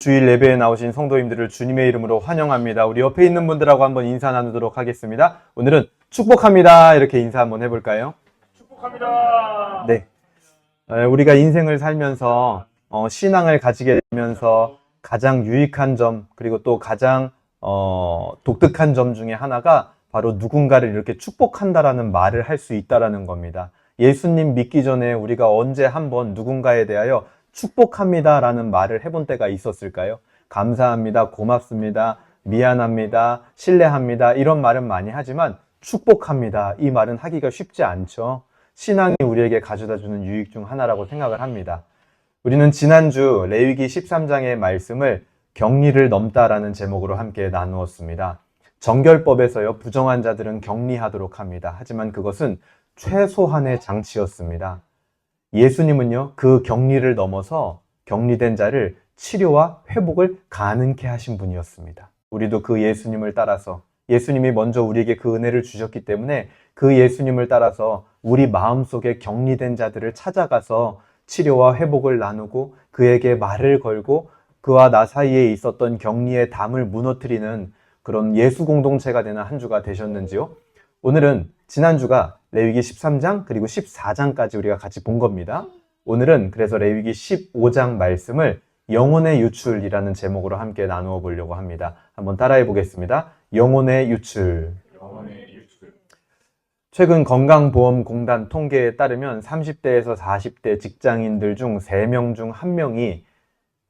주일 예배에 나오신 성도님들을 주님의 이름으로 환영합니다. 우리 옆에 있는 분들하고 한번 인사 나누도록 하겠습니다. 오늘은 축복합니다. 이렇게 인사 한번 해볼까요? 축복합니다. 네. 우리가 인생을 살면서 신앙을 가지게 되면서 가장 유익한 점, 그리고 또 가장 독특한 점 중에 하나가 바로 누군가를 이렇게 축복한다라는 말을 할 수 있다라는 겁니다. 예수님 믿기 전에 우리가 언제 한번 누군가에 대하여 축복합니다 라는 말을 해본 때가 있었을까요? 감사합니다, 고맙습니다, 미안합니다, 신뢰합니다 이런 말은 많이 하지만 축복합니다 이 말은 하기가 쉽지 않죠. 신앙이 우리에게 가져다주는 유익 중 하나라고 생각을 합니다. 우리는 지난주 레위기 13장의 말씀을 격리를 넘다라는 제목으로 함께 나누었습니다. 정결법에서요, 부정한 자들은 격리하도록 합니다. 하지만 그것은 최소한의 장치였습니다. 예수님은요, 그 격리를 넘어서 격리된 자를 치료와 회복을 가능케 하신 분이었습니다. 우리도 그 예수님을 따라서, 예수님이 먼저 우리에게 그 은혜를 주셨기 때문에 그 예수님을 따라서 우리 마음속에 격리된 자들을 찾아가서 치료와 회복을 나누고 그에게 말을 걸고 그와 나 사이에 있었던 격리의 담을 무너뜨리는 그런 예수 공동체가 되는 한 주가 되셨는지요? 오늘은 지난주가 레위기 13장 그리고 14장까지 우리가 같이 본 겁니다. 오늘은 그래서 레위기 15장 말씀을 영혼의 유출이라는 제목으로 함께 나누어 보려고 합니다. 한번 따라해 보겠습니다. 영혼의 유출. 최근 건강보험공단 통계에 따르면 30대에서 40대 직장인들 중 3명 중 1명이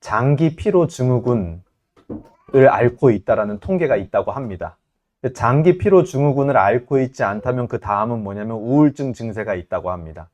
장기 피로 증후군을 앓고 있다는 통계가 있다고 합니다. 장기 피로 증후군을 앓고 있지 않다면 그 다음은 뭐냐면 우울증 증세가 있다고 합니다.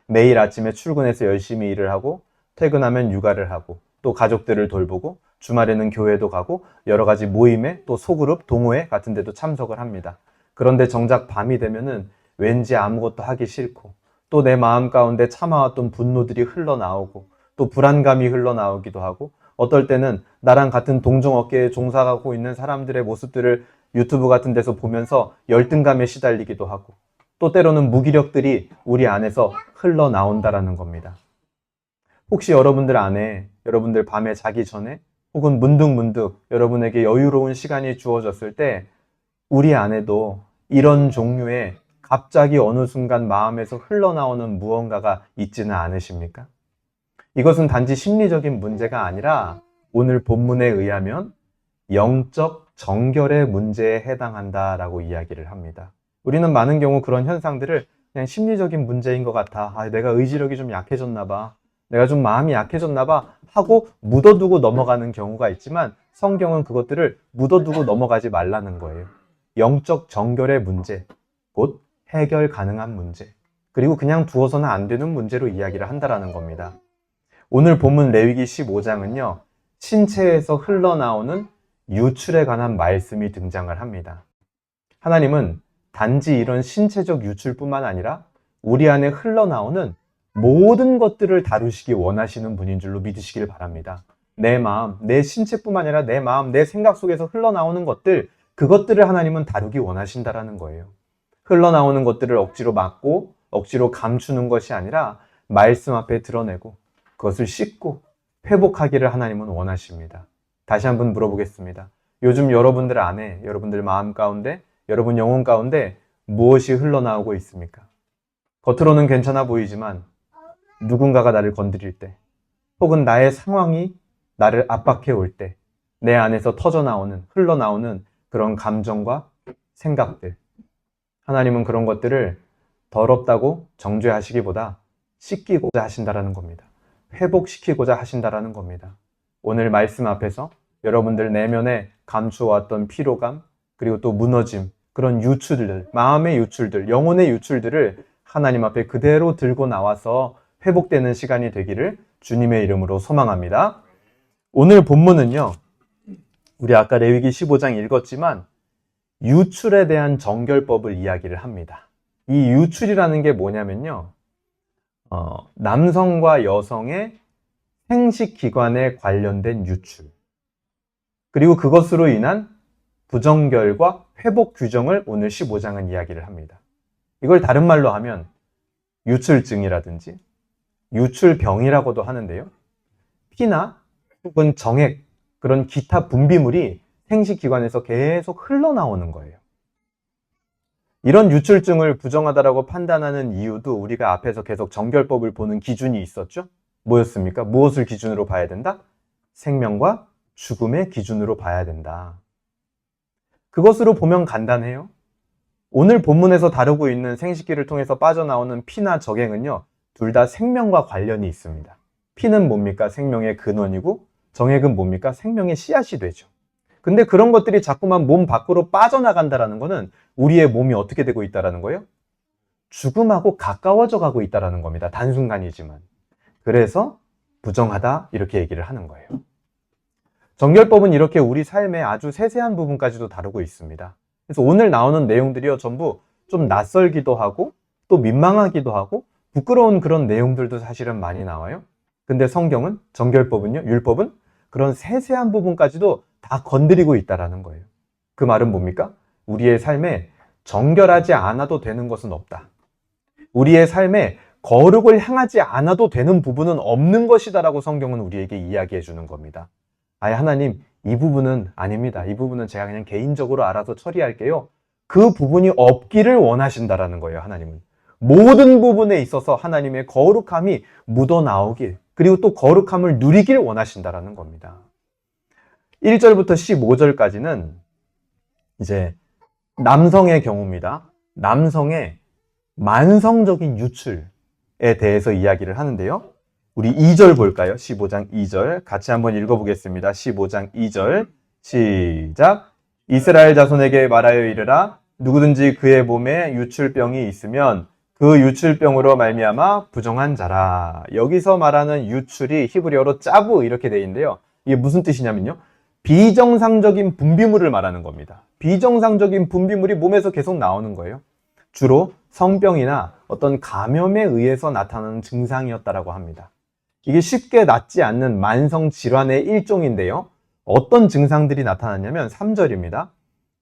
매일 아침에 출근해서 열심히 일을 하고 퇴근하면 육아를 하고 또 가족들을 돌보고 주말에는 교회도 가고 여러 가지 모임에 또 소그룹, 동호회 같은 데도 참석을 합니다. 그런데 정작 밤이 되면은 왠지 아무것도 하기 싫고 또 내 마음 가운데 참아왔던 분노들이 흘러나오고 또 불안감이 흘러나오기도 하고 어떨 때는 나랑 같은 동종업계에 종사하고 있는 사람들의 모습들을 유튜브 같은 데서 보면서 열등감에 시달리기도 하고 또 때로는 무기력들이 우리 안에서 흘러나온다라는 겁니다. 혹시 여러분들 안에 여러분들 밤에 자기 전에 혹은 문득문득 여러분에게 여유로운 시간이 주어졌을 때 우리 안에도 이런 종류의 갑자기 어느 순간 마음에서 흘러나오는 무언가가 있지는 않으십니까? 이것은 단지 심리적인 문제가 아니라 오늘 본문에 의하면 영적 정결의 문제에 해당한다라고 이야기를 합니다. 우리는 많은 경우 그런 현상들을 그냥 심리적인 문제인 것 같아. 내가 의지력이 좀 약해졌나 봐. 내가 좀 마음이 약해졌나 봐 하고 묻어두고 넘어가는 경우가 있지만 성경은 그것들을 묻어두고 넘어가지 말라는 거예요. 영적 정결의 문제, 곧 해결 가능한 문제, 그리고 그냥 두어서는 안 되는 문제로 이야기를 한다라는 겁니다. 오늘 본문 레위기 15장은요, 신체에서 흘러나오는 유출에 관한 말씀이 등장을 합니다. 하나님은 단지 이런 신체적 유출뿐만 아니라 우리 안에 흘러나오는 모든 것들을 다루시기 원하시는 분인 줄로 믿으시길 바랍니다. 내 마음, 내 신체뿐만 아니라 내 마음, 내 생각 속에서 흘러나오는 것들, 그것들을 하나님은 다루기 원하신다라는 거예요. 흘러나오는 것들을 억지로 막고 억지로 감추는 것이 아니라 말씀 앞에 드러내고 그것을 씻고 회복하기를 하나님은 원하십니다. 다시 한번 물어보겠습니다. 요즘 여러분들 안에, 여러분들 마음 가운데, 여러분 영혼 가운데 무엇이 흘러나오고 있습니까? 겉으로는 괜찮아 보이지만 누군가가 나를 건드릴 때, 혹은 나의 상황이 나를 압박해 올 때, 내 안에서 터져나오는, 흘러나오는 그런 감정과 생각들, 하나님은 그런 것들을 더럽다고 정죄하시기보다 씻기고자 하신다라는 겁니다. 회복시키고자 하신다라는 겁니다. 오늘 말씀 앞에서 여러분들 내면에 감추어왔던 피로감, 그리고 또 무너짐, 그런 유출들, 마음의 유출들, 영혼의 유출들을 하나님 앞에 그대로 들고 나와서 회복되는 시간이 되기를 주님의 이름으로 소망합니다. 오늘 본문은요, 우리 아까 레위기 15장 읽었지만 유출에 대한 정결법을 이야기를 합니다. 이 유출이라는 게 뭐냐면요, 남성과 여성의 생식기관에 관련된 유출, 그리고 그것으로 인한 부정결과 회복 규정을 오늘 15장은 이야기를 합니다. 이걸 다른 말로 하면 유출증이라든지 유출병이라고도 하는데요. 피나 혹은 정액, 그런 기타 분비물이 생식기관에서 계속 흘러나오는 거예요. 이런 유출증을 부정하다라고 판단하는 이유도 우리가 앞에서 계속 정결법을 보는 기준이 있었죠? 뭐였습니까? 무엇을 기준으로 봐야 된다? 생명과 죽음의 기준으로 봐야 된다. 그것으로 보면 간단해요. 오늘 본문에서 다루고 있는 생식기를 통해서 빠져나오는 피나 정액은요, 둘 다 생명과 관련이 있습니다. 피는 뭡니까? 생명의 근원이고, 정액은 뭡니까? 생명의 씨앗이 되죠. 근데 그런 것들이 자꾸만 몸 밖으로 빠져나간다는 것은 우리의 몸이 어떻게 되고 있다는 거예요? 죽음하고 가까워져 가고 있다는 겁니다. 단순간이지만. 그래서 부정하다 이렇게 얘기를 하는 거예요. 정결법은 이렇게 우리 삶의 아주 세세한 부분까지도 다루고 있습니다. 그래서 오늘 나오는 내용들이요, 전부 좀 낯설기도 하고 또 민망하기도 하고 부끄러운 그런 내용들도 사실은 많이 나와요. 근데 성경은, 정결법은요, 율법은 그런 세세한 부분까지도 다 건드리고 있다라는 거예요. 그 말은 뭡니까? 우리의 삶에 정결하지 않아도 되는 것은 없다. 우리의 삶에 거룩을 향하지 않아도 되는 부분은 없는 것이다라고 성경은 우리에게 이야기해 주는 겁니다. 아예 하나님, 이 부분은 아닙니다. 이 부분은 제가 그냥 개인적으로 알아서 처리할게요. 그 부분이 없기를 원하신다라는 거예요, 하나님은. 모든 부분에 있어서 하나님의 거룩함이 묻어나오길, 그리고 또 거룩함을 누리길 원하신다라는 겁니다. 1절부터 15절까지는 이제 남성의 경우입니다. 남성의 만성적인 유출에 대해서 이야기를 하는데요. 우리 2절 볼까요? 15장 2절 같이 한번 읽어보겠습니다. 15장 2절 시작. 이스라엘 자손에게 말하여 이르라. 누구든지 그의 몸에 유출병이 있으면 그 유출병으로 말미암아 부정한 자라. 여기서 말하는 유출이 히브리어로 짜부 이렇게 돼 있는데요. 이게 무슨 뜻이냐면요, 비정상적인 분비물을 말하는 겁니다. 비정상적인 분비물이 몸에서 계속 나오는 거예요. 주로 성병이나 어떤 감염에 의해서 나타나는 증상이었다라고 합니다. 이게 쉽게 낫지 않는 만성 질환의 일종인데요. 어떤 증상들이 나타났냐면 3절입니다.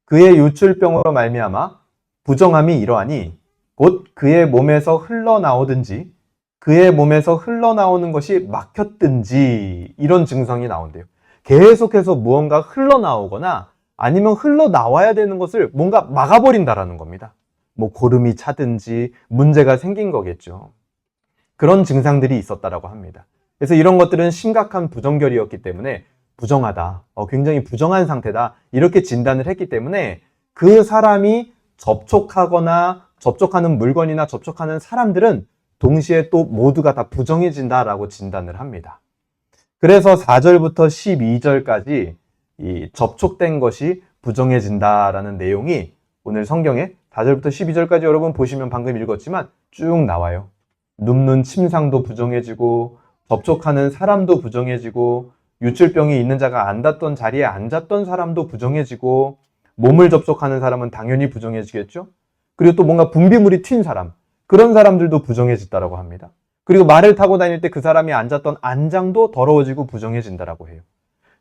그의 유출병으로 말미암아 부정함이 이러하니 곧 그의 몸에서 흘러나오든지 그의 몸에서 흘러나오는 것이 막혔든지 이런 증상이 나온대요. 계속해서 무언가 흘러나오거나 아니면 흘러나와야 되는 것을 뭔가 막아버린다라는 겁니다. 뭐 고름이 차든지 문제가 생긴 거겠죠. 그런 증상들이 있었다라고 합니다. 그래서 이런 것들은 심각한 부정결이었기 때문에 부정하다, 굉장히 부정한 상태다 이렇게 진단을 했기 때문에 그 사람이 접촉하거나 접촉하는 물건이나 접촉하는 사람들은 동시에 또 모두가 다 부정해진다라고 진단을 합니다. 그래서 4절부터 12절까지 이 접촉된 것이 부정해진다라는 내용이 오늘 성경에 4절부터 12절까지 여러분 보시면 방금 읽었지만 쭉 나와요. 눕는 침상도 부정해지고 접촉하는 사람도 부정해지고 유출병이 있는 자가 앉았던 자리에 앉았던 사람도 부정해지고 몸을 접촉하는 사람은 당연히 부정해지겠죠. 그리고 또 뭔가 분비물이 튄 사람, 그런 사람들도 부정해진다라고 합니다. 그리고 말을 타고 다닐 때 그 사람이 앉았던 안장도 더러워지고 부정해진다라고 해요.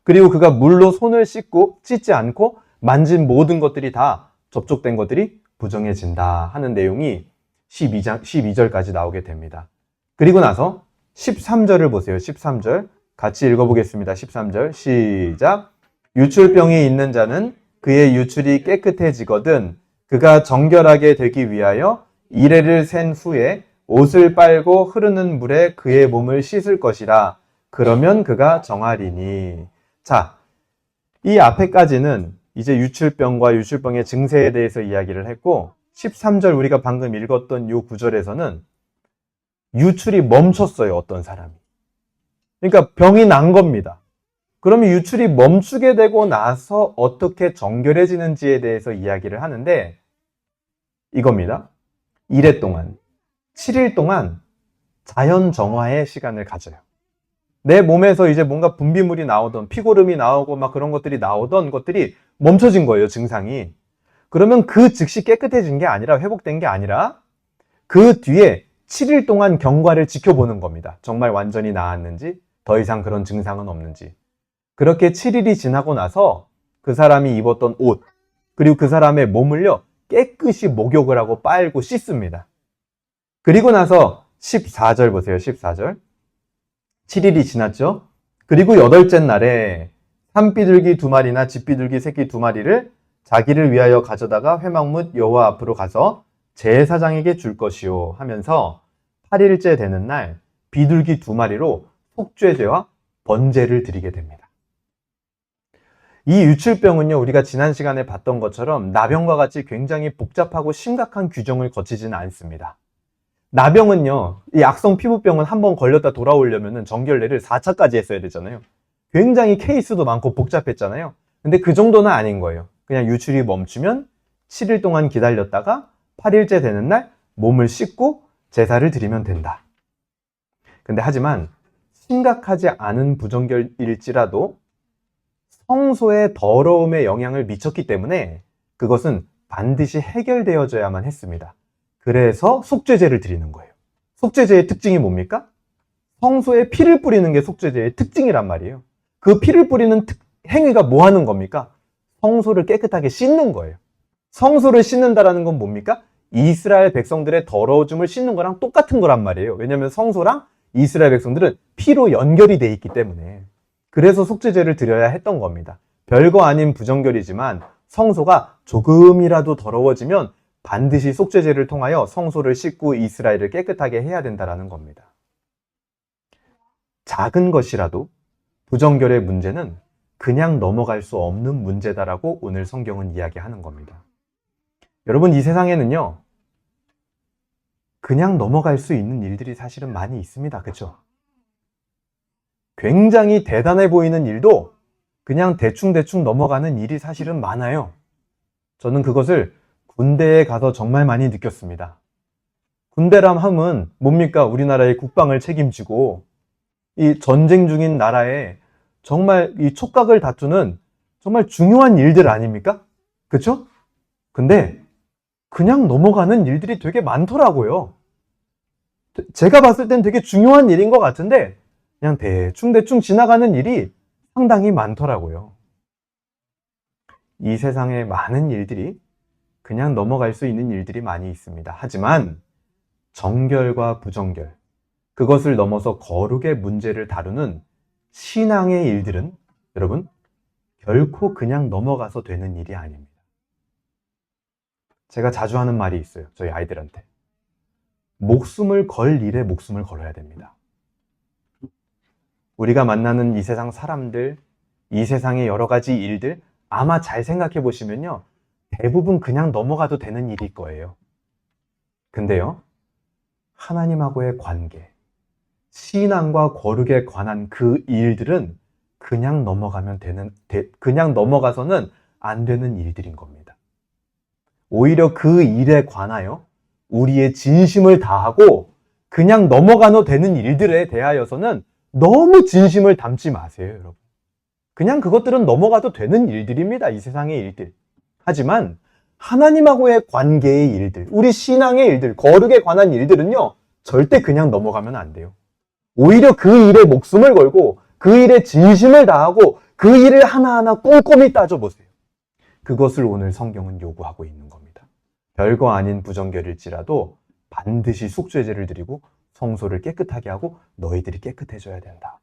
그리고 그가 물로 손을 씻지 않고 만진 모든 것들이 다 접촉된 것들이 부정해진다 하는 내용이 12절까지 나오게 됩니다. 그리고 나서 13절을 보세요. 13절 같이 읽어보겠습니다. 13절 시작. 유출병이 있는 자는 그의 유출이 깨끗해지거든 그가 정결하게 되기 위하여 이레를 센 후에 옷을 빨고 흐르는 물에 그의 몸을 씻을 것이라. 그러면 그가 정하리니. 자, 이 앞에까지는 이제 유출병과 유출병의 증세에 대해서 이야기를 했고 13절 우리가 방금 읽었던 이 구절에서는 유출이 멈췄어요. 어떤 사람이. 그러니까 병이 난 겁니다. 그러면 유출이 멈추게 되고 나서 어떻게 정결해지는지에 대해서 이야기를 하는데 이겁니다. 1회 동안, 7일 동안 자연 정화의 시간을 가져요. 내 몸에서 이제 뭔가 분비물이 나오던 피고름이 나오고 막 그런 것들이 나오던 것들이 멈춰진 거예요, 증상이. 그러면 그 즉시 깨끗해진 게 아니라 회복된 게 아니라 그 뒤에 7일 동안 경과를 지켜보는 겁니다. 정말 완전히 나았는지 더 이상 그런 증상은 없는지. 그렇게 7일이 지나고 나서 그 사람이 입었던 옷 그리고 그 사람의 몸을요 깨끗이 목욕을 하고 빨고 씻습니다. 그리고 나서 14절 보세요. 14절 7일이 지났죠. 그리고 8째 날에 산비둘기 2마리나 집비둘기 새끼 2마리를 자기를 위하여 가져다가 회막문 여호와 앞으로 가서 제사장에게 줄 것이요 하면서 8일째 되는 날 비둘기 2마리로 속죄제와 번제를 드리게 됩니다. 이 유출병은요, 우리가 지난 시간에 봤던 것처럼 나병과 같이 굉장히 복잡하고 심각한 규정을 거치지는 않습니다. 나병은요, 이 악성 피부병은 한번 걸렸다 돌아오려면 정결례를 4차까지 했어야 되잖아요. 굉장히 케이스도 많고 복잡했잖아요. 근데 그 정도는 아닌 거예요. 그냥 유출이 멈추면 7일 동안 기다렸다가 8일째 되는 날 몸을 씻고 제사를 드리면 된다. 근데 하지만 심각하지 않은 부정결일지라도 성소의 더러움에 영향을 미쳤기 때문에 그것은 반드시 해결되어져야만 했습니다. 그래서 속죄제를 드리는 거예요. 속죄제의 특징이 뭡니까? 성소에 피를 뿌리는 게 속죄제의 특징이란 말이에요. 그 피를 뿌리는 행위가 뭐 하는 겁니까? 성소를 깨끗하게 씻는 거예요. 성소를 씻는다라는 건 뭡니까? 이스라엘 백성들의 더러워짐을 씻는 거랑 똑같은 거란 말이에요. 왜냐하면 성소랑 이스라엘 백성들은 피로 연결이 돼 있기 때문에. 그래서 속죄제를 드려야 했던 겁니다. 별거 아닌 부정결이지만 성소가 조금이라도 더러워지면 반드시 속죄제를 통하여 성소를 씻고 이스라엘을 깨끗하게 해야 된다는 겁니다. 작은 것이라도 부정결의 문제는 그냥 넘어갈 수 없는 문제다라고 오늘 성경은 이야기하는 겁니다. 여러분, 이 세상에는요, 그냥 넘어갈 수 있는 일들이 사실은 많이 있습니다. 그렇죠? 굉장히 대단해 보이는 일도 그냥 대충대충 넘어가는 일이 사실은 많아요. 저는 그것을 군대에 가서 정말 많이 느꼈습니다. 군대람 하면 뭡니까? 우리나라의 국방을 책임지고 이 전쟁 중인 나라에 정말 이 촉각을 다투는 정말 중요한 일들 아닙니까? 그렇죠? 근데 그냥 넘어가는 일들이 되게 많더라고요. 제가 봤을 땐 되게 중요한 일인 것 같은데 그냥 대충 지나가는 일이 상당히 많더라고요. 이 세상에 많은 일들이 그냥 넘어갈 수 있는 일들이 많이 있습니다. 하지만 정결과 부정결, 그것을 넘어서 거룩의 문제를 다루는 신앙의 일들은 여러분 결코 그냥 넘어가서 되는 일이 아닙니다. 제가 자주 하는 말이 있어요. 저희 아이들한테. 목숨을 걸 일에 목숨을 걸어야 됩니다. 우리가 만나는 이 세상 사람들, 이 세상의 여러 가지 일들 아마 잘 생각해 보시면요. 대부분 그냥 넘어가도 되는 일일 거예요. 근데요. 하나님하고의 관계, 신앙과 거룩에 관한 그 일들은 그냥 넘어가서는 안 되는 일들인 겁니다. 오히려 그 일에 관하여 우리의 진심을 다하고 그냥 넘어가도 되는 일들에 대하여서는 너무 진심을 담지 마세요, 여러분. 그냥 그것들은 넘어가도 되는 일들입니다, 이 세상의 일들. 하지만 하나님하고의 관계의 일들, 우리 신앙의 일들, 거룩에 관한 일들은요, 절대 그냥 넘어가면 안 돼요. 오히려 그 일에 목숨을 걸고 그 일에 진심을 다하고 그 일을 하나하나 꼼꼼히 따져보세요. 그것을 오늘 성경은 요구하고 있는 겁니다. 별거 아닌 부정결일지라도 반드시 속죄제를 드리고 성소를 깨끗하게 하고 너희들이 깨끗해져야 된다.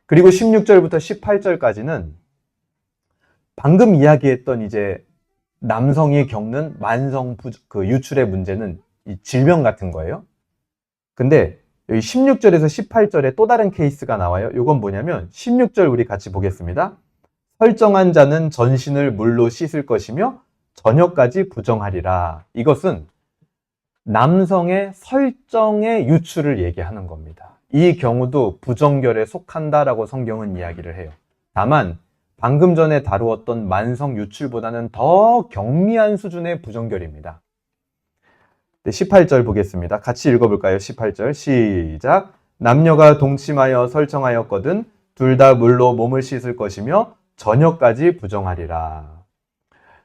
그리고 16절부터 18절까지는 방금 이야기했던 이제 남성이 겪는 만성 유출의 문제는 이 질병 같은 거예요. 근데 여기 16절에서 18절에 또 다른 케이스가 나와요. 이건 뭐냐면 16절 우리 같이 보겠습니다. 설정한 자는 전신을 물로 씻을 것이며 저녁까지 부정하리라. 이것은 남성의 설정의 유출을 얘기하는 겁니다. 이 경우도 부정결에 속한다라고 성경은 이야기를 해요. 다만 방금 전에 다루었던 만성 유출보다는 더 경미한 수준의 부정결입니다. 18절 보겠습니다. 같이 읽어볼까요? 18절 시작. 남녀가 동침하여 설정하였거든 둘 다 물로 몸을 씻을 것이며 저녁까지 부정하리라.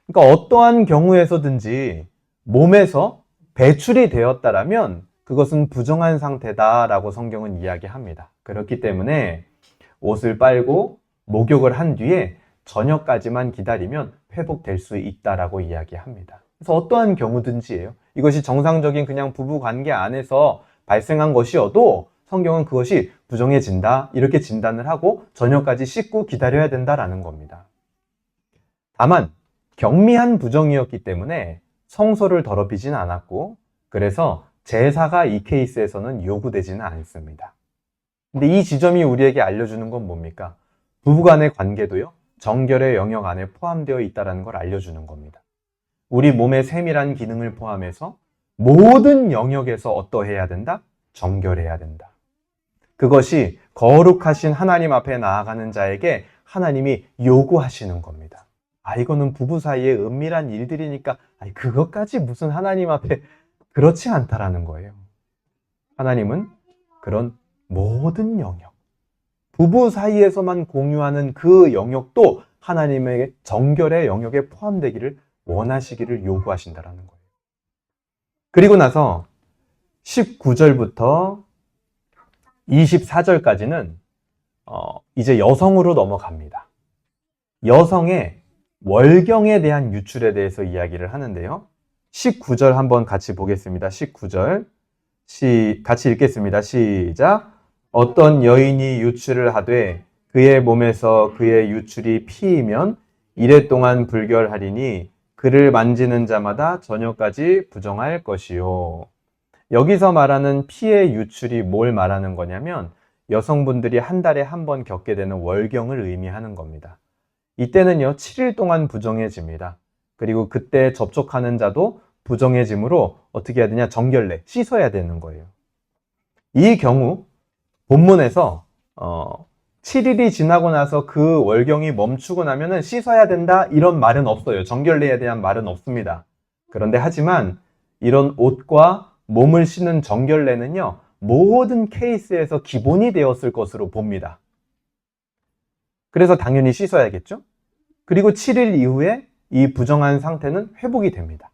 그러니까 어떠한 경우에서든지 몸에서 배출이 되었다라면 그것은 부정한 상태다라고 성경은 이야기합니다. 그렇기 때문에 옷을 빨고 목욕을 한 뒤에 저녁까지만 기다리면 회복될 수 있다라고 이야기합니다. 그래서 어떠한 경우든지예요. 이것이 정상적인 그냥 부부 관계 안에서 발생한 것이어도 성경은 그것이 부정해진다 이렇게 진단을 하고 저녁까지 씻고 기다려야 된다라는 겁니다. 다만 경미한 부정이었기 때문에 성소를 더럽히진 않았고 그래서 제사가 이 케이스에서는 요구되지는 않습니다. 근데 이 지점이 우리에게 알려주는 건 뭡니까? 부부간의 관계도요, 정결의 영역 안에 포함되어 있다는 걸 알려주는 겁니다. 우리 몸의 세밀한 기능을 포함해서 모든 영역에서 어떠해야 된다? 정결해야 된다. 그것이 거룩하신 하나님 앞에 나아가는 자에게 하나님이 요구하시는 겁니다. 이거는 부부 사이의 은밀한 일들이니까 그것까지 무슨 하나님 앞에 그렇지 않다라는 거예요. 하나님은 그런 모든 영역, 부부 사이에서만 공유하는 그 영역도 하나님의 정결의 영역에 포함되기를 원하시기를 요구하신다라는 거예요. 그리고 나서 19절부터 24절까지는 이제 여성으로 넘어갑니다. 여성의 월경에 대한 유출에 대해서 이야기를 하는데요. 19절 한번 같이 보겠습니다. 19절 같이 읽겠습니다. 시작. 어떤 여인이 유출을 하되 그의 몸에서 그의 유출이 피이면 이래 동안 불결하리니 그를 만지는 자마다 저녁까지 부정할 것이요. 여기서 말하는 피의 유출이 뭘 말하는 거냐면 여성분들이 한 달에 한 번 겪게 되는 월경을 의미하는 겁니다. 이때는요 7일 동안 부정해집니다. 그리고 그때 접촉하는 자도 부정해짐으로 어떻게 해야 되냐? 정결례, 씻어야 되는 거예요. 이 경우 본문에서 7일이 지나고 나서 그 월경이 멈추고 나면은 씻어야 된다 이런 말은 없어요. 정결례에 대한 말은 없습니다. 그런데 하지만 이런 옷과 몸을 씻는 정결례는요 모든 케이스에서 기본이 되었을 것으로 봅니다. 그래서 당연히 씻어야겠죠? 그리고 7일 이후에 이 부정한 상태는 회복이 됩니다.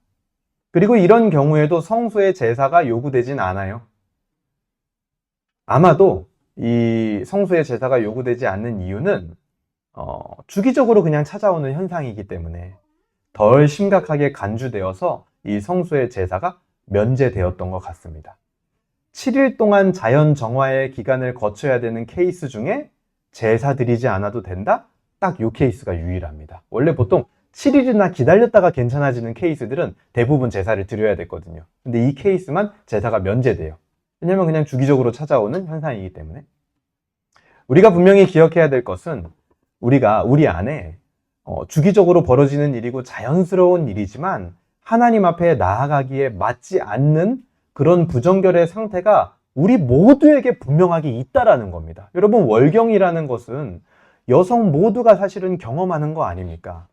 그리고 이런 경우에도 성소의 제사가 요구되진 않아요. 아마도 이 성소의 제사가 요구되지 않는 이유는 주기적으로 그냥 찾아오는 현상이기 때문에 덜 심각하게 간주되어서 이 성소의 제사가 면제되었던 것 같습니다. 7일 동안 자연 정화의 기간을 거쳐야 되는 케이스 중에 제사 드리지 않아도 된다? 딱 이 케이스가 유일합니다. 원래 보통 7일이나 기다렸다가 괜찮아지는 케이스들은 대부분 제사를 드려야 됐거든요. 근데 이 케이스만 제사가 면제돼요. 왜냐면 그냥 주기적으로 찾아오는 현상이기 때문에. 우리가 분명히 기억해야 될 것은 우리가 우리 안에 주기적으로 벌어지는 일이고 자연스러운 일이지만 하나님 앞에 나아가기에 맞지 않는 그런 부정결의 상태가 우리 모두에게 분명하게 있다라는 겁니다. 여러분, 월경이라는 것은 여성 모두가 사실은 경험하는 거 아닙니까?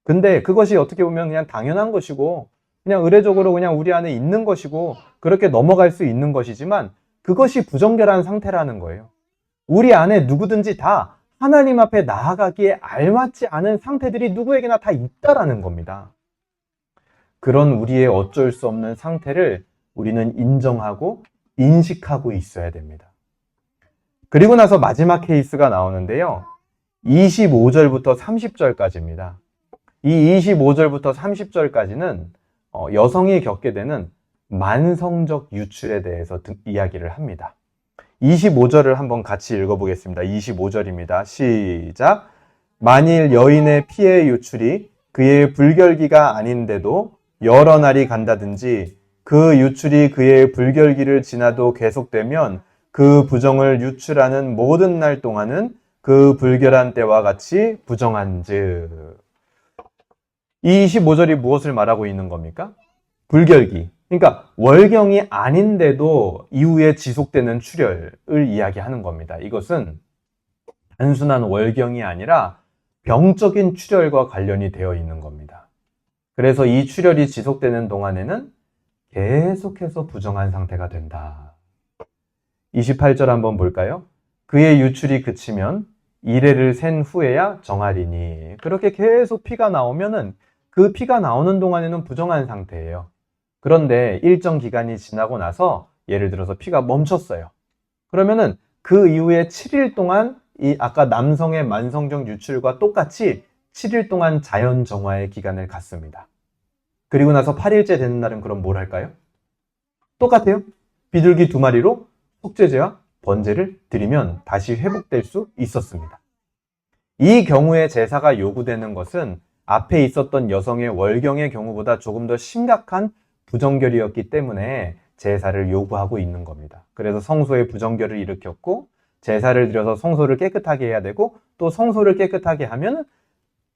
근데 그것이 어떻게 보면 그냥 당연한 것이고 그냥 의례적으로 그냥 우리 안에 있는 것이고 그렇게 넘어갈 수 있는 것이지만 그것이 부정결한 상태라는 거예요. 우리 안에 누구든지 다 하나님 앞에 나아가기에 알맞지 않은 상태들이 누구에게나 다 있다라는 겁니다. 그런 우리의 어쩔 수 없는 상태를 우리는 인정하고 인식하고 있어야 됩니다. 그리고 나서 마지막 케이스가 나오는데요. 25절부터 30절까지입니다. 이 25절부터 30절까지는 여성이 겪게 되는 만성적 유출에 대해서 이야기를 합니다. 25절을 한번 같이 읽어보겠습니다. 25절입니다. 시작. 만일 여인의 피의 유출이 그의 불결기가 아닌데도 여러 날이 간다든지 그 유출이 그의 불결기를 지나도 계속되면 그 부정을 유출하는 모든 날 동안은 그 불결한 때와 같이 부정한즉. 이 25절이 무엇을 말하고 있는 겁니까? 불결기. 그러니까 월경이 아닌데도 이후에 지속되는 출혈을 이야기하는 겁니다. 이것은 단순한 월경이 아니라 병적인 출혈과 관련이 되어 있는 겁니다. 그래서 이 출혈이 지속되는 동안에는 계속해서 부정한 상태가 된다. 28절 한번 볼까요? 그의 유출이 그치면 이래를 센 후에야 정하리니. 그렇게 계속 피가 나오면은 그 피가 나오는 동안에는 부정한 상태예요. 그런데 일정 기간이 지나고 나서 예를 들어서 피가 멈췄어요. 그러면은 그 이후에 7일 동안 이 아까 남성의 만성적 유출과 똑같이 7일 동안 자연 정화의 기간을 갖습니다. 그리고 나서 8일째 되는 날은 그럼 뭘 할까요? 똑같아요. 비둘기 2마리로 속죄제와 번제를 드리면 다시 회복될 수 있었습니다. 이 경우에 제사가 요구되는 것은 앞에 있었던 여성의 월경의 경우보다 조금 더 심각한 부정결이었기 때문에 제사를 요구하고 있는 겁니다. 그래서 성소의 부정결을 일으켰고 제사를 드려서 성소를 깨끗하게 해야 되고 또 성소를 깨끗하게 하면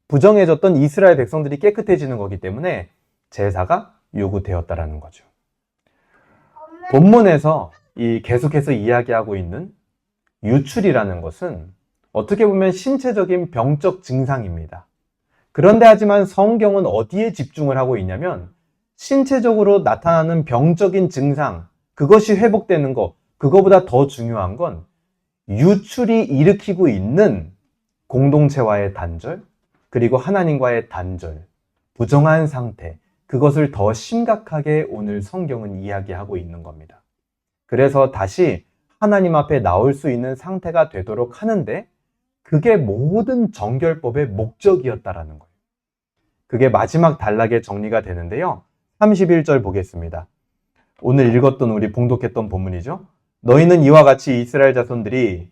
부정해졌던 이스라엘 백성들이 깨끗해지는 거기 때문에 제사가 요구되었다라는 거죠. 본문에서 계속해서 이야기하고 있는 유출이라는 것은 어떻게 보면 신체적인 병적 증상입니다. 그런데 하지만 성경은 어디에 집중을 하고 있냐면 신체적으로 나타나는 병적인 증상, 그것이 회복되는 것, 그거보다 더 중요한 건 유출이 일으키고 있는 공동체와의 단절, 그리고 하나님과의 단절, 부정한 상태, 그것을 더 심각하게 오늘 성경은 이야기하고 있는 겁니다. 그래서 다시 하나님 앞에 나올 수 있는 상태가 되도록 하는데 그게 모든 정결법의 목적이었다라는 거예요. 그게 마지막 단락에 정리가 되는데요. 31절 보겠습니다. 오늘 읽었던 우리 봉독했던 본문이죠. 너희는 이와 같이 이스라엘 자손들이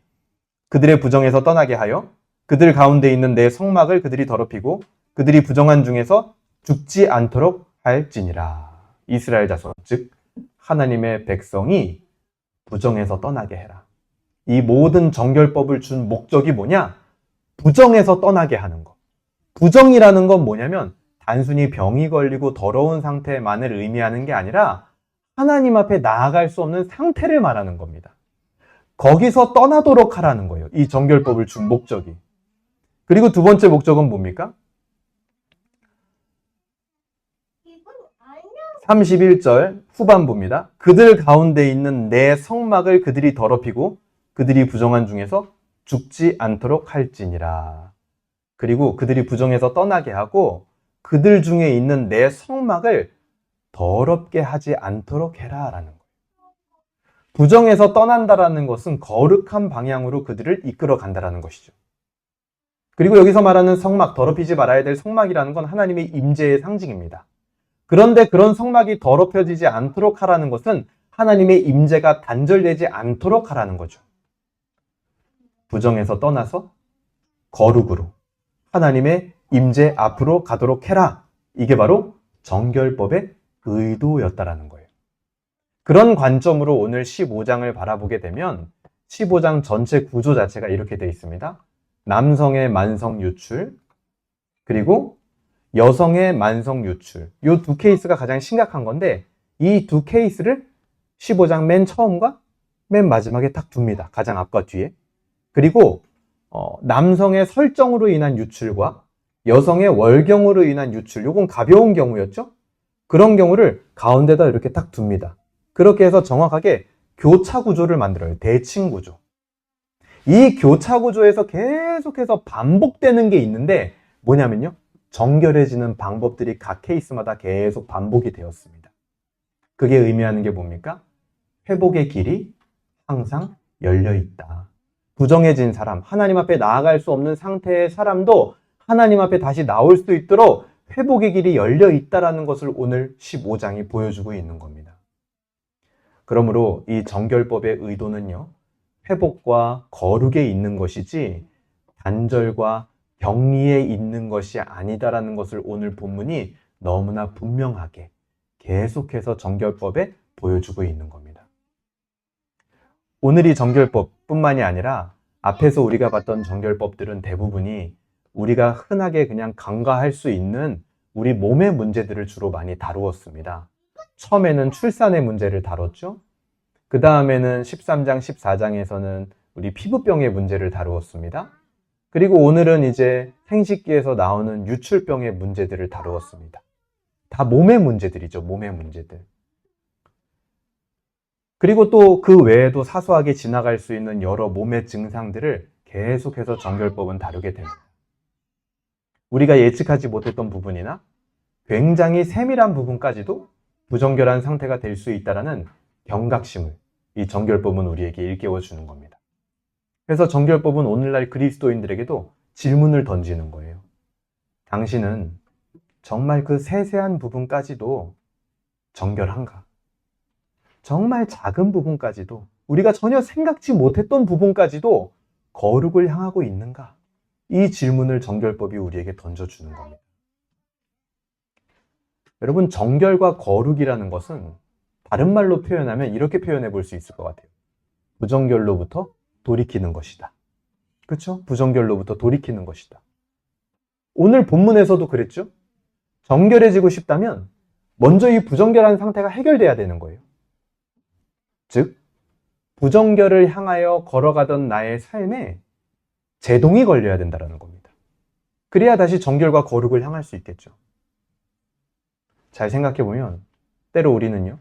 그들의 부정에서 떠나게 하여 그들 가운데 있는 내 성막을 그들이 더럽히고 그들이 부정한 중에서 죽지 않도록 할지니라. 이스라엘 자손, 즉 하나님의 백성이 부정에서 떠나게 해라. 이 모든 정결법을 준 목적이 뭐냐? 부정에서 떠나게 하는 것. 부정이라는 건 뭐냐면 단순히 병이 걸리고 더러운 상태만을 의미하는 게 아니라 하나님 앞에 나아갈 수 없는 상태를 말하는 겁니다. 거기서 떠나도록 하라는 거예요. 이 정결법을 준 목적이. 그리고 두 번째 목적은 뭡니까? 31절 후반부입니다. 그들 가운데 있는 내 성막을 그들이 더럽히고 그들이 부정한 중에서 죽지 않도록 할지니라. 그리고 그들이 부정해서 떠나게 하고 그들 중에 있는 내 성막을 더럽게 하지 않도록 해라 라는 거예요. 부정해서 떠난다라는 것은 거룩한 방향으로 그들을 이끌어 간다라는 것이죠. 그리고 여기서 말하는 성막, 더럽히지 말아야 될 성막이라는 건 하나님의 임재의 상징입니다. 그런데 그런 성막이 더럽혀지지 않도록 하라는 것은 하나님의 임재가 단절되지 않도록 하라는 거죠. 부정에서 떠나서 거룩으로 하나님의 임재 앞으로 가도록 해라. 이게 바로 정결법의 의도였다라는 거예요. 그런 관점으로 오늘 15장을 바라보게 되면 15장 전체 구조 자체가 이렇게 되어 있습니다. 남성의 만성 유출, 그리고 여성의 만성 유출. 이 두 케이스가 가장 심각한 건데 이 두 케이스를 15장 맨 처음과 맨 마지막에 딱 둡니다. 가장 앞과 뒤에. 그리고 남성의 설정으로 인한 유출과 여성의 월경으로 인한 유출, 요건 가벼운 경우였죠? 그런 경우를 가운데다 이렇게 딱 둡니다. 그렇게 해서 정확하게 교차 구조를 만들어요. 대칭 구조. 이 교차 구조에서 계속해서 반복되는 게 있는데 뭐냐면요. 정결해지는 방법들이 각 케이스마다 계속 반복이 되었습니다. 그게 의미하는 게 뭡니까? 회복의 길이 항상 열려 있다. 부정해진 사람, 하나님 앞에 나아갈 수 없는 상태의 사람도 하나님 앞에 다시 나올 수 있도록 회복의 길이 열려 있다는 것을 오늘 15장이 보여주고 있는 겁니다. 그러므로 이 정결법의 의도는요, 회복과 거룩에 있는 것이지 단절과 병리에 있는 것이 아니다라는 것을 오늘 본문이 너무나 분명하게 계속해서 정결법에 보여주고 있는 겁니다. 오늘 이 정결법뿐만이 아니라 앞에서 우리가 봤던 정결법들은 대부분이 우리가 흔하게 그냥 간과할 수 있는 우리 몸의 문제들을 주로 많이 다루었습니다. 처음에는 출산의 문제를 다뤘죠. 그 다음에는 13장, 14장에서는 우리 피부병의 문제를 다루었습니다. 그리고 오늘은 이제 생식기에서 나오는 유출병의 문제들을 다루었습니다. 다 몸의 문제들이죠. 몸의 문제들. 그리고 또 그 외에도 사소하게 지나갈 수 있는 여러 몸의 증상들을 계속해서 정결법은 다루게 됩니다. 우리가 예측하지 못했던 부분이나 굉장히 세밀한 부분까지도 부정결한 상태가 될 수 있다는 경각심을 이 정결법은 우리에게 일깨워 주는 겁니다. 그래서 정결법은 오늘날 그리스도인들에게도 질문을 던지는 거예요. 당신은 정말 그 세세한 부분까지도 정결한가? 정말 작은 부분까지도 우리가 전혀 생각지 못했던 부분까지도 거룩을 향하고 있는가? 이 질문을 정결법이 우리에게 던져주는 겁니다. 여러분, 정결과 거룩이라는 것은 다른 말로 표현하면 이렇게 표현해 볼 수 있을 것 같아요. 부정결로부터 돌이키는 것이다. 그렇죠? 부정결로부터 돌이키는 것이다. 오늘 본문에서도 그랬죠? 정결해지고 싶다면 먼저 이 부정결한 상태가 해결돼야 되는 거예요. 즉, 부정결을 향하여 걸어가던 나의 삶에 제동이 걸려야 된다는 겁니다. 그래야 다시 정결과 거룩을 향할 수 있겠죠. 잘 생각해 보면 때로 우리는요,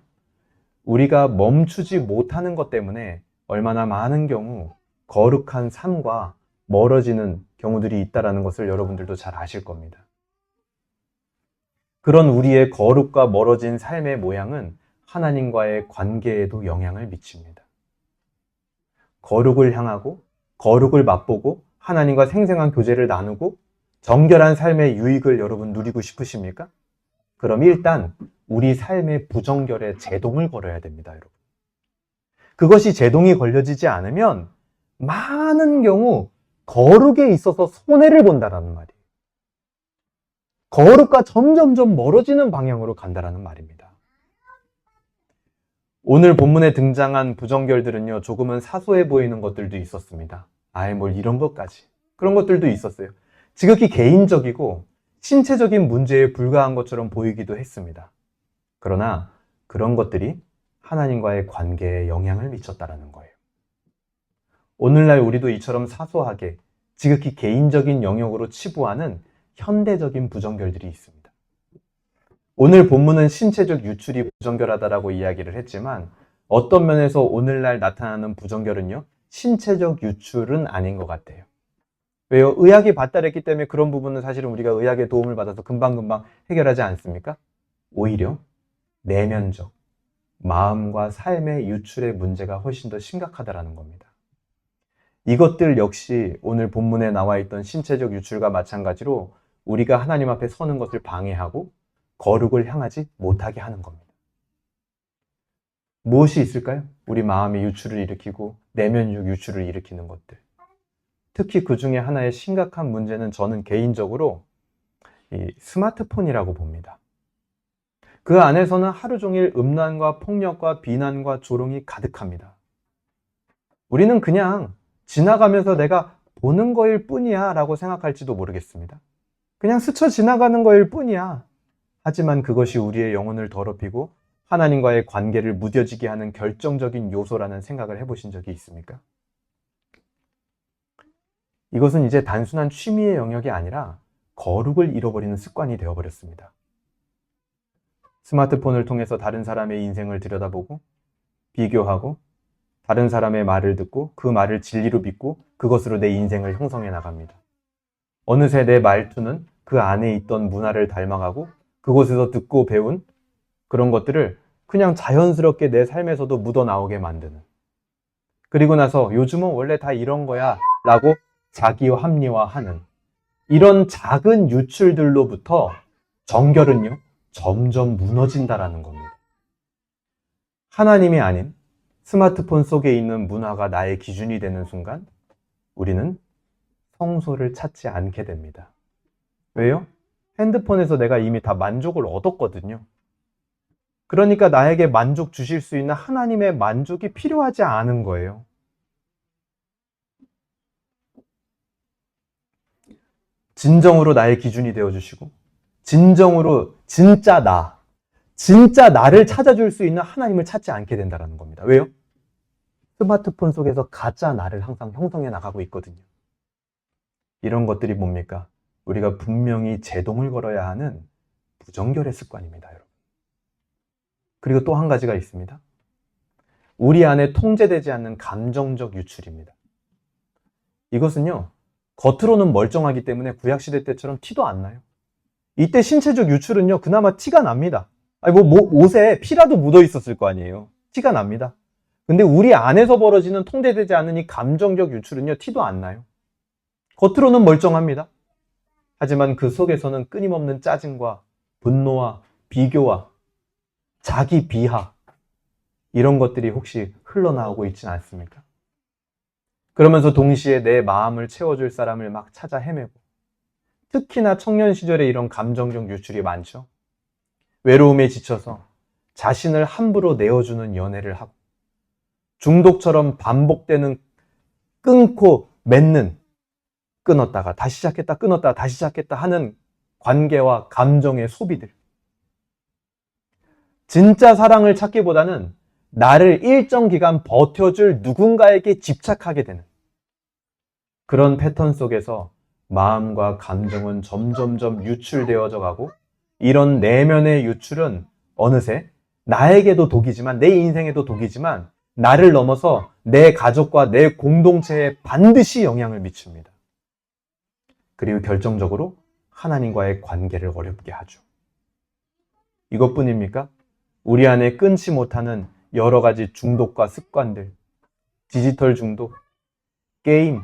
우리가 멈추지 못하는 것 때문에 얼마나 많은 경우 거룩한 삶과 멀어지는 경우들이 있다는 것을 여러분들도 잘 아실 겁니다. 그런 우리의 거룩과 멀어진 삶의 모양은 하나님과의 관계에도 영향을 미칩니다. 거룩을 향하고 거룩을 맛보고 하나님과 생생한 교제를 나누고 정결한 삶의 유익을 여러분 누리고 싶으십니까? 그럼 일단 우리 삶의 부정결에 제동을 걸어야 됩니다, 여러분. 그것이 제동이 걸려지지 않으면 많은 경우 거룩에 있어서 손해를 본다라는 말이에요. 거룩과 점점점 멀어지는 방향으로 간다라는 말입니다. 오늘 본문에 등장한 부정결들은요, 조금은 사소해 보이는 것들도 있었습니다. 뭘 이런 것까지. 그런 것들도 있었어요. 지극히 개인적이고 신체적인 문제에 불과한 것처럼 보이기도 했습니다. 그러나 그런 것들이 하나님과의 관계에 영향을 미쳤다라는 거예요. 오늘날 우리도 이처럼 사소하게 지극히 개인적인 영역으로 치부하는 현대적인 부정결들이 있습니다. 오늘 본문은 신체적 유출이 부정결하다라고 이야기를 했지만 어떤 면에서 오늘날 나타나는 부정결은요, 신체적 유출은 아닌 것 같아요. 왜요? 의학이 발달했기 때문에 그런 부분은 사실은 우리가 의학의 도움을 받아서 금방금방 해결하지 않습니까? 오히려 내면적, 마음과 삶의 유출의 문제가 훨씬 더 심각하다라는 겁니다. 이것들 역시 오늘 본문에 나와 있던 신체적 유출과 마찬가지로 우리가 하나님 앞에 서는 것을 방해하고 거룩을 향하지 못하게 하는 겁니다. 무엇이 있을까요? 우리 마음의 유출을 일으키고 내면적 유출을 일으키는 것들. 특히 그 중에 하나의 심각한 문제는 저는 개인적으로 이 스마트폰이라고 봅니다. 그 안에서는 하루 종일 음란과 폭력과 비난과 조롱이 가득합니다. 우리는 그냥 지나가면서 내가 보는 거일 뿐이야 라고 생각할지도 모르겠습니다. 그냥 스쳐 지나가는 거일 뿐이야. 하지만 그것이 우리의 영혼을 더럽히고 하나님과의 관계를 무뎌지게 하는 결정적인 요소라는 생각을 해보신 적이 있습니까? 이것은 이제 단순한 취미의 영역이 아니라 거룩을 잃어버리는 습관이 되어버렸습니다. 스마트폰을 통해서 다른 사람의 인생을 들여다보고 비교하고 다른 사람의 말을 듣고 그 말을 진리로 믿고 그것으로 내 인생을 형성해 나갑니다. 어느새 내 말투는 그 안에 있던 문화를 닮아가고 그곳에서 듣고 배운 그런 것들을 그냥 자연스럽게 내 삶에서도 묻어나오게 만드는, 그리고 나서 요즘은 원래 다 이런 거야 라고 자기 합리화하는 이런 작은 유출들로부터 정결은요 점점 무너진다라는 겁니다. 하나님이 아닌 스마트폰 속에 있는 문화가 나의 기준이 되는 순간 우리는 성소를 찾지 않게 됩니다. 왜요? 핸드폰에서 내가 이미 다 만족을 얻었거든요. 그러니까 나에게 만족 주실 수 있는 하나님의 만족이 필요하지 않은 거예요. 진정으로 나의 기준이 되어주시고 진정으로 진짜 나를 찾아줄 수 있는 하나님을 찾지 않게 된다는 겁니다. 왜요? 스마트폰 속에서 가짜 나를 항상 형성해 나가고 있거든요. 이런 것들이 뭡니까? 우리가 분명히 제동을 걸어야 하는 부정결의 습관입니다, 여러분. 그리고 또 한 가지가 있습니다. 우리 안에 통제되지 않는 감정적 유출입니다. 이것은요, 겉으로는 멀쩡하기 때문에 구약시대 때처럼 티도 안 나요. 이때 신체적 유출은요, 그나마 티가 납니다. 옷에 피라도 묻어 있었을 거 아니에요. 티가 납니다. 근데 우리 안에서 벌어지는 통제되지 않는 이 감정적 유출은요, 티도 안 나요. 겉으로는 멀쩡합니다. 하지만 그 속에서는 끊임없는 짜증과 분노와 비교와 자기 비하, 이런 것들이 혹시 흘러나오고 있지는 않습니까? 그러면서 동시에 내 마음을 채워줄 사람을 막 찾아 헤매고, 특히나 청년 시절에 이런 감정적 유출이 많죠. 외로움에 지쳐서 자신을 함부로 내어주는 연애를 하고, 중독처럼 반복되는 끊고 맺는, 끊었다가 다시 시작했다 끊었다가 다시 시작했다 하는 관계와 감정의 소비들. 진짜 사랑을 찾기보다는 나를 일정 기간 버텨줄 누군가에게 집착하게 되는 그런 패턴 속에서 마음과 감정은 점점점 유출되어져 가고, 이런 내면의 유출은 어느새 나에게도 독이지만, 내 인생에도 독이지만, 나를 넘어서 내 가족과 내 공동체에 반드시 영향을 미칩니다. 그리고 결정적으로 하나님과의 관계를 어렵게 하죠. 이것뿐입니까? 우리 안에 끊지 못하는 여러 가지 중독과 습관들, 디지털 중독, 게임,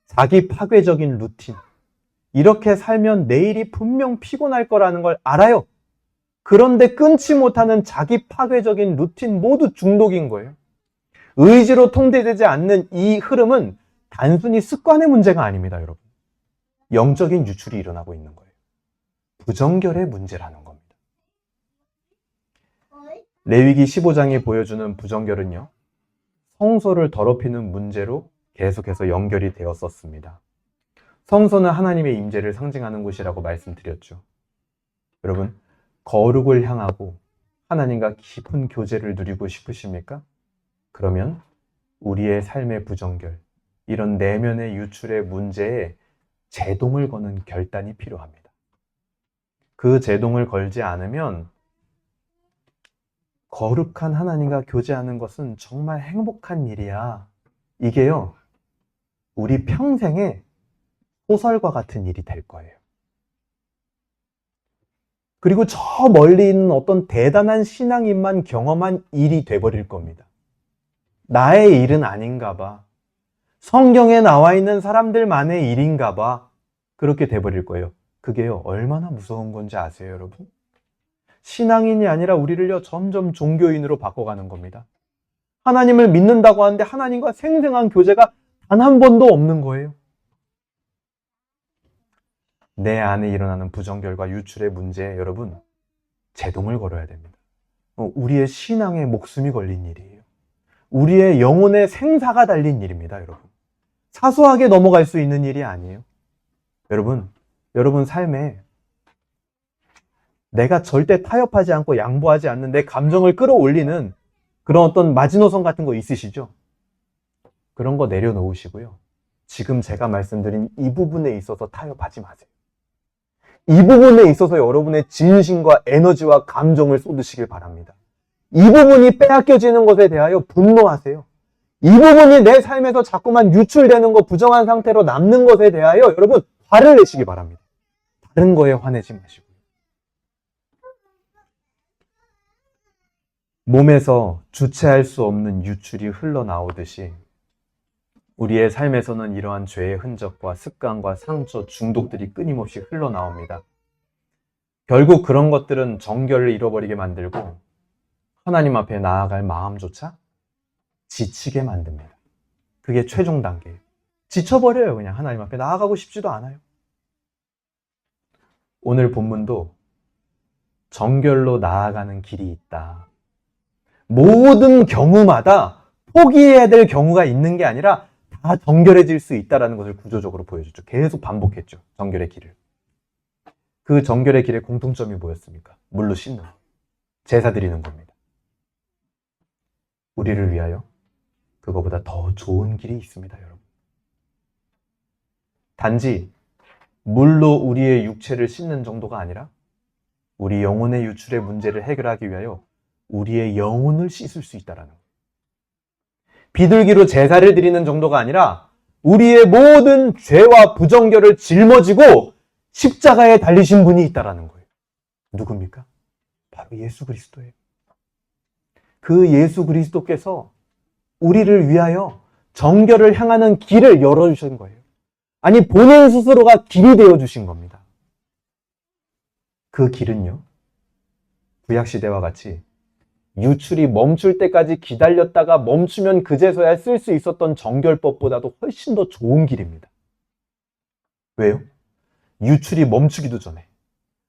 자기 파괴적인 루틴, 이렇게 살면 내일이 분명 피곤할 거라는 걸 알아요. 그런데 끊지 못하는 자기 파괴적인 루틴 모두 중독인 거예요. 의지로 통제되지 않는 이 흐름은 단순히 습관의 문제가 아닙니다, 여러분. 영적인 유출이 일어나고 있는 거예요. 부정결의 문제라는 겁니다. 레위기 15장이 보여주는 부정결은요, 성소를 더럽히는 문제로 계속해서 연결이 되었었습니다. 성소는 하나님의 임재를 상징하는 곳이라고 말씀드렸죠. 여러분, 거룩을 향하고 하나님과 깊은 교제를 누리고 싶으십니까? 그러면 우리의 삶의 부정결, 이런 내면의 유출의 문제에 제동을 거는 결단이 필요합니다. 그 제동을 걸지 않으면 거룩한 하나님과 교제하는 것은 정말 행복한 일이야. 이게요, 우리 평생에 소설과 같은 일이 될 거예요. 그리고 저 멀리 있는 어떤 대단한 신앙인만 경험한 일이 돼버릴 겁니다. 나의 일은 아닌가 봐. 성경에 나와 있는 사람들만의 일인가 봐. 그렇게 돼버릴 거예요. 그게요, 얼마나 무서운 건지 아세요, 여러분? 신앙인이 아니라 우리를요, 점점 종교인으로 바꿔가는 겁니다. 하나님을 믿는다고 하는데 하나님과 생생한 교제가 단 한 번도 없는 거예요. 내 안에 일어나는 부정결과 유출의 문제에 여러분, 제동을 걸어야 됩니다. 우리의 신앙에 목숨이 걸린 일이에요. 우리의 영혼의 생사가 달린 일입니다, 여러분. 사소하게 넘어갈 수 있는 일이 아니에요. 여러분 삶에 내가 절대 타협하지 않고 양보하지 않는 내 감정을 끌어올리는 그런 어떤 마지노선 같은 거 있으시죠? 그런 거 내려놓으시고요. 지금 제가 말씀드린 이 부분에 있어서 타협하지 마세요. 이 부분에 있어서 여러분의 진심과 에너지와 감정을 쏟으시길 바랍니다. 이 부분이 빼앗겨지는 것에 대하여 분노하세요. 이 부분이 내 삶에서 자꾸만 유출되는 것, 부정한 상태로 남는 것에 대하여 여러분 화를 내시기 바랍니다. 다른 거에 화내지 마시고요. 몸에서 주체할 수 없는 유출이 흘러나오듯이 우리의 삶에서는 이러한 죄의 흔적과 습관과 상처, 중독들이 끊임없이 흘러나옵니다. 결국 그런 것들은 정결을 잃어버리게 만들고 하나님 앞에 나아갈 마음조차 지치게 만듭니다. 그게 최종 단계예요. 지쳐버려요. 그냥 하나님 앞에 나아가고 싶지도 않아요. 오늘 본문도 정결로 나아가는 길이 있다. 모든 경우마다 포기해야 될 경우가 있는 게 아니라 다 정결해질 수 있다는 것을 구조적으로 보여줬죠. 계속 반복했죠. 정결의 길을. 그 정결의 길의 공통점이 뭐였습니까? 물로 씻는, 제사 드리는 겁니다. 우리를 위하여 그거보다 더 좋은 길이 있습니다, 여러분. 단지 물로 우리의 육체를 씻는 정도가 아니라 우리 영혼의 유출의 문제를 해결하기 위하여 우리의 영혼을 씻을 수 있다는 거예요. 비둘기로 제사를 드리는 정도가 아니라 우리의 모든 죄와 부정결을 짊어지고 십자가에 달리신 분이 있다는 거예요. 누굽니까? 바로 예수 그리스도예요. 그 예수 그리스도께서 우리를 위하여 정결을 향하는 길을 열어주신 거예요. 아니, 본인 스스로가 길이 되어주신 겁니다. 그 길은요, 구약시대와 같이 유출이 멈출 때까지 기다렸다가 멈추면 그제서야 쓸 수 있었던 정결법보다도 훨씬 더 좋은 길입니다. 왜요? 유출이 멈추기도 전에.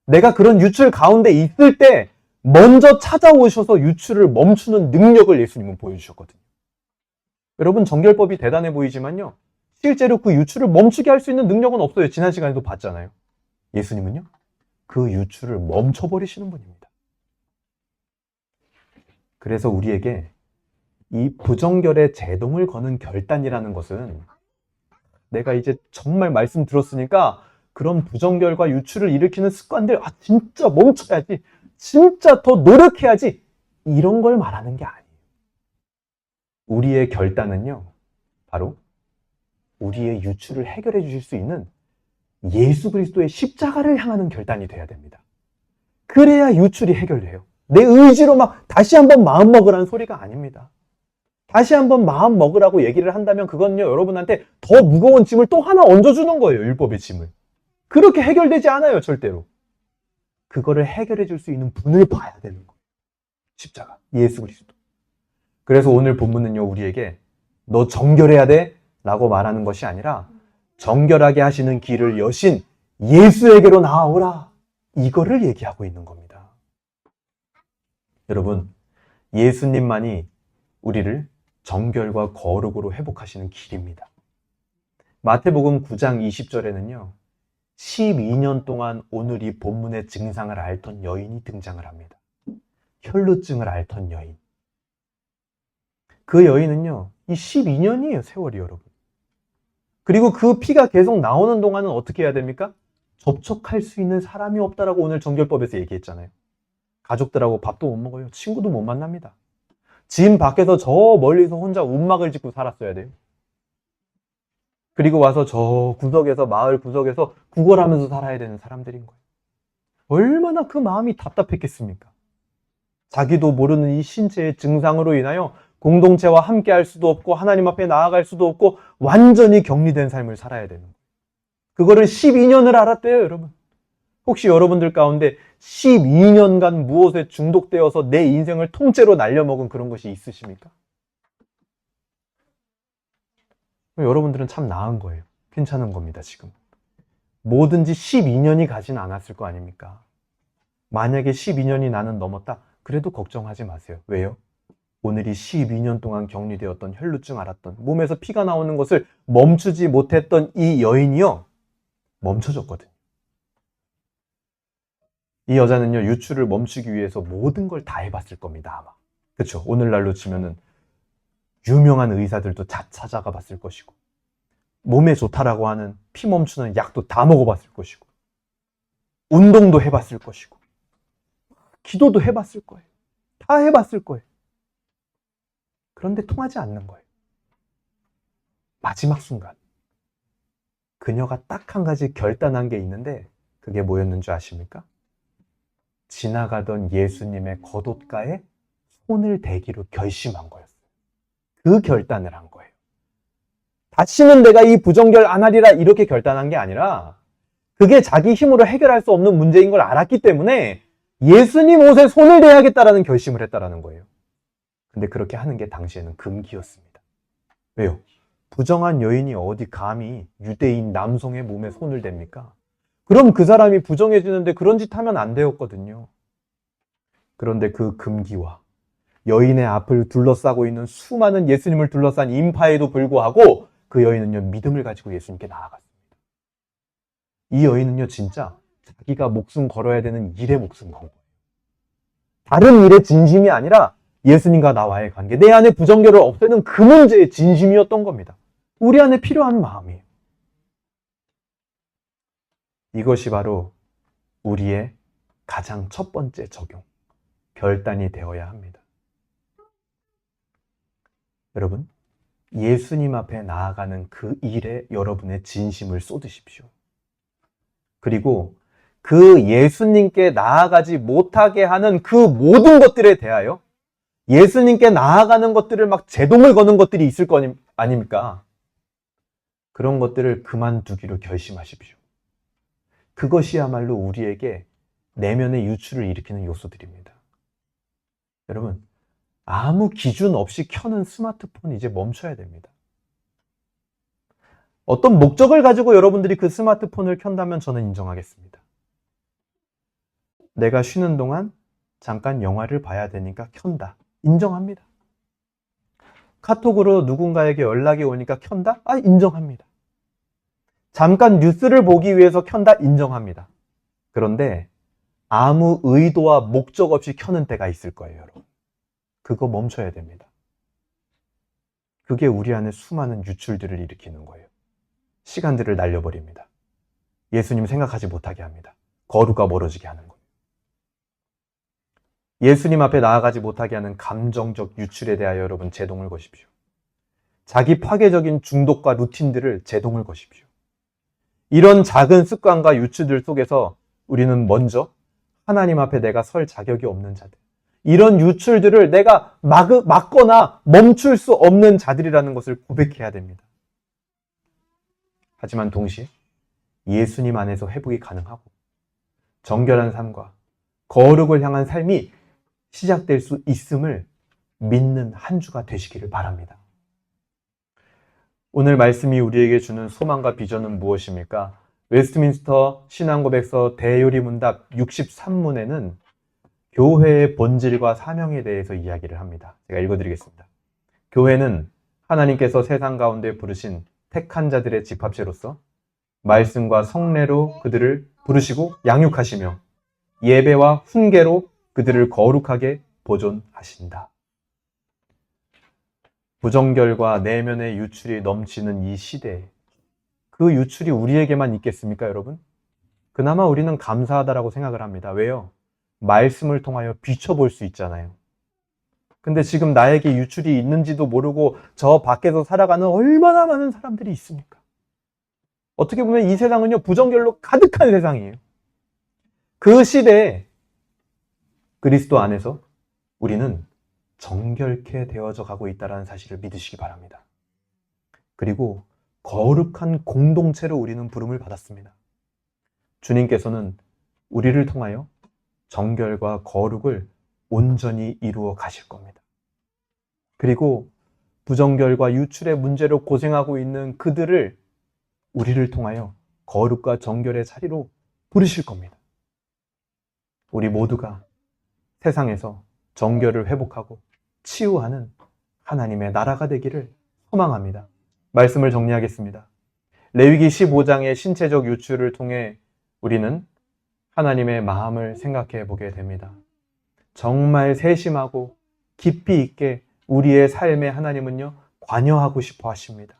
내가 그런 유출 가운데 있을 때 먼저 찾아오셔서 유출을 멈추는 능력을 예수님은 보여주셨거든요. 여러분, 정결법이 대단해 보이지만요, 실제로 그 유출을 멈추게 할 수 있는 능력은 없어요. 지난 시간에도 봤잖아요. 예수님은요, 그 유출을 멈춰버리시는 분입니다. 그래서 우리에게 이 부정결에 제동을 거는 결단이라는 것은, 내가 이제 정말 말씀 들었으니까 그런 부정결과 유출을 일으키는 습관들, 진짜 멈춰야지, 진짜 더 노력해야지, 이런 걸 말하는 게 아니에요. 우리의 결단은요, 바로 우리의 유출을 해결해 주실 수 있는 예수 그리스도의 십자가를 향하는 결단이 돼야 됩니다. 그래야 유출이 해결돼요. 내 의지로 막 다시 한번 마음 먹으라는 소리가 아닙니다. 다시 한번 마음 먹으라고 얘기를 한다면 그건요, 여러분한테 더 무거운 짐을 또 하나 얹어주는 거예요. 율법의 짐을. 그렇게 해결되지 않아요, 절대로. 그거를 해결해 줄 수 있는 분을 봐야 되는 거예요. 십자가, 예수 그리스도. 그래서 오늘 본문은요, 우리에게 너 정결해야 돼 라고 말하는 것이 아니라 정결하게 하시는 길을 여신 예수에게로 나아오라, 이거를 얘기하고 있는 겁니다. 여러분, 예수님만이 우리를 정결과 거룩으로 회복하시는 길입니다. 마태복음 9장 20절에는요, 12년 동안 오늘 이 본문의 증상을 앓던 여인이 등장을 합니다. 혈루증을 앓던 여인. 그 여인은요, 이 12년이에요, 세월이 여러분. 그리고 그 피가 계속 나오는 동안은 어떻게 해야 됩니까? 접촉할 수 있는 사람이 없다라고 오늘 정결법에서 얘기했잖아요. 가족들하고 밥도 못 먹어요. 친구도 못 만납니다. 집 밖에서 저 멀리서 혼자 움막을 짓고 살았어야 돼요. 그리고 와서 저 구석에서, 마을 구석에서 구걸하면서 살아야 되는 사람들인 거예요. 얼마나 그 마음이 답답했겠습니까? 자기도 모르는 이 신체의 증상으로 인하여 공동체와 함께 할 수도 없고 하나님 앞에 나아갈 수도 없고 완전히 격리된 삶을 살아야 되는 거예요. 그거를 12년을 알았대요, 여러분. 혹시 여러분들 가운데 12년간 무엇에 중독되어서 내 인생을 통째로 날려먹은 그런 것이 있으십니까? 여러분들은 참 나은 거예요. 괜찮은 겁니다, 지금. 뭐든지 12년이 가진 않았을 거 아닙니까? 만약에 12년이 나는 넘었다, 그래도 걱정하지 마세요. 왜요? 오늘이 12년 동안 격리되었던 혈루증 앓았던, 몸에서 피가 나오는 것을 멈추지 못했던 이 여인이요, 멈춰졌거든요. 이 여자는요, 유출을 멈추기 위해서 모든 걸 다 해봤을 겁니다, 아마. 그렇죠? 오늘날로 치면은 유명한 의사들도 다 찾아가 봤을 것이고, 몸에 좋다라고 하는 피 멈추는 약도 다 먹어봤을 것이고, 운동도 해봤을 것이고, 기도도 해봤을 거예요. 다 해봤을 거예요. 그런데 통하지 않는 거예요. 마지막 순간, 그녀가 딱 한 가지 결단한 게 있는데, 그게 뭐였는 줄 아십니까? 지나가던 예수님의 겉옷가에 손을 대기로 결심한 거였어요. 그 결단을 한 거예요. 다시는 내가 이 부정결 안 하리라, 이렇게 결단한 게 아니라 그게 자기 힘으로 해결할 수 없는 문제인 걸 알았기 때문에 예수님 옷에 손을 대야겠다라는 결심을 했다라는 거예요. 근데 그렇게 하는 게 당시에는 금기였습니다. 왜요? 부정한 여인이 어디 감히 유대인 남성의 몸에 손을 댑니까? 그럼 그 사람이 부정해지는데 그런 짓 하면 안 되었거든요. 그런데 그 금기와 여인의 앞을 둘러싸고 있는 수많은 예수님을 둘러싼 인파에도 불구하고 그 여인은요, 믿음을 가지고 예수님께 나아갔습니다. 이 여인은요, 진짜 자기가 목숨 걸어야 되는 일에 목숨 건 거예요. 다른 일에 진심이 아니라 예수님과 나와의 관계, 내 안에 부정결을 없애는 그 문제에 진심이었던 겁니다. 우리 안에 필요한 마음이에요. 이것이 바로 우리의 가장 첫 번째 적용, 결단이 되어야 합니다. 여러분, 예수님 앞에 나아가는 그 일에 여러분의 진심을 쏟으십시오. 그리고 그 예수님께 나아가지 못하게 하는 그 모든 것들에 대하여 예수님께 나아가는 것들을 막 제동을 거는 것들이 있을 거 아닙니까? 그런 것들을 그만두기로 결심하십시오. 그것이야말로 우리에게 내면의 유출을 일으키는 요소들입니다. 여러분, 아무 기준 없이 켜는 스마트폰 이제 멈춰야 됩니다. 어떤 목적을 가지고 여러분들이 그 스마트폰을 켠다면 저는 인정하겠습니다. 내가 쉬는 동안 잠깐 영화를 봐야 되니까 켠다. 인정합니다. 카톡으로 누군가에게 연락이 오니까 켠다? 인정합니다. 잠깐 뉴스를 보기 위해서 켠다? 인정합니다. 그런데 아무 의도와 목적 없이 켜는 때가 있을 거예요, 여러분. 그거 멈춰야 됩니다. 그게 우리 안에 수많은 유출들을 일으키는 거예요. 시간들을 날려버립니다. 예수님 생각하지 못하게 합니다. 거룩과 멀어지게 하는 거예요. 예수님 앞에 나아가지 못하게 하는 감정적 유출에 대하여 여러분 제동을 거십시오. 자기 파괴적인 중독과 루틴들을 제동을 거십시오. 이런 작은 습관과 유출들 속에서 우리는 먼저 하나님 앞에 내가 설 자격이 없는 자들, 이런 유출들을 내가 막거나 멈출 수 없는 자들이라는 것을 고백해야 됩니다. 하지만 동시에 예수님 안에서 회복이 가능하고 정결한 삶과 거룩을 향한 삶이 시작될 수 있음을 믿는 한 주가 되시기를 바랍니다. 오늘 말씀이 우리에게 주는 소망과 비전은 무엇입니까? 웨스트민스터 신앙고백서 대요리문답 63문에는 교회의 본질과 사명에 대해서 이야기를 합니다. 제가 읽어드리겠습니다. 교회는 하나님께서 세상 가운데 부르신 택한 자들의 집합체로서 말씀과 성례로 그들을 부르시고 양육하시며 예배와 훈계로 그들을 거룩하게 보존하신다. 부정결과 내면의 유출이 넘치는 이 시대에 그 유출이 우리에게만 있겠습니까, 여러분? 그나마 우리는 감사하다라고 생각을 합니다. 왜요? 말씀을 통하여 비춰볼 수 있잖아요. 근데 지금 나에게 유출이 있는지도 모르고 저 밖에서 살아가는 얼마나 많은 사람들이 있습니까? 어떻게 보면 이 세상은요, 부정결로 가득한 세상이에요. 그 시대에 그리스도 안에서 우리는 정결케 되어져 가고 있다는 사실을 믿으시기 바랍니다. 그리고 거룩한 공동체로 우리는 부름을 받았습니다. 주님께서는 우리를 통하여 정결과 거룩을 온전히 이루어 가실 겁니다. 그리고 부정결과 유출의 문제로 고생하고 있는 그들을 우리를 통하여 거룩과 정결의 자리로 부르실 겁니다. 우리 모두가 세상에서 정결을 회복하고 치유하는 하나님의 나라가 되기를 소망합니다. 말씀을 정리하겠습니다. 레위기 15장의 신체적 유출을 통해 우리는 하나님의 마음을 생각해 보게 됩니다. 정말 세심하고 깊이 있게 우리의 삶에 하나님은요, 관여하고 싶어 하십니다.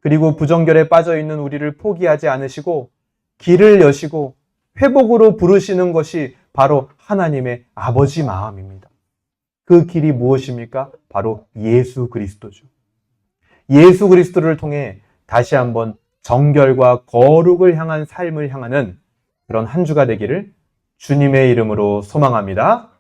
그리고 부정결에 빠져 있는 우리를 포기하지 않으시고 길을 여시고 회복으로 부르시는 것이 바로 하나님의 아버지 마음입니다. 그 길이 무엇입니까? 바로 예수 그리스도죠. 예수 그리스도를 통해 다시 한번 정결과 거룩을 향한 삶을 향하는 그런 한 주가 되기를 주님의 이름으로 소망합니다.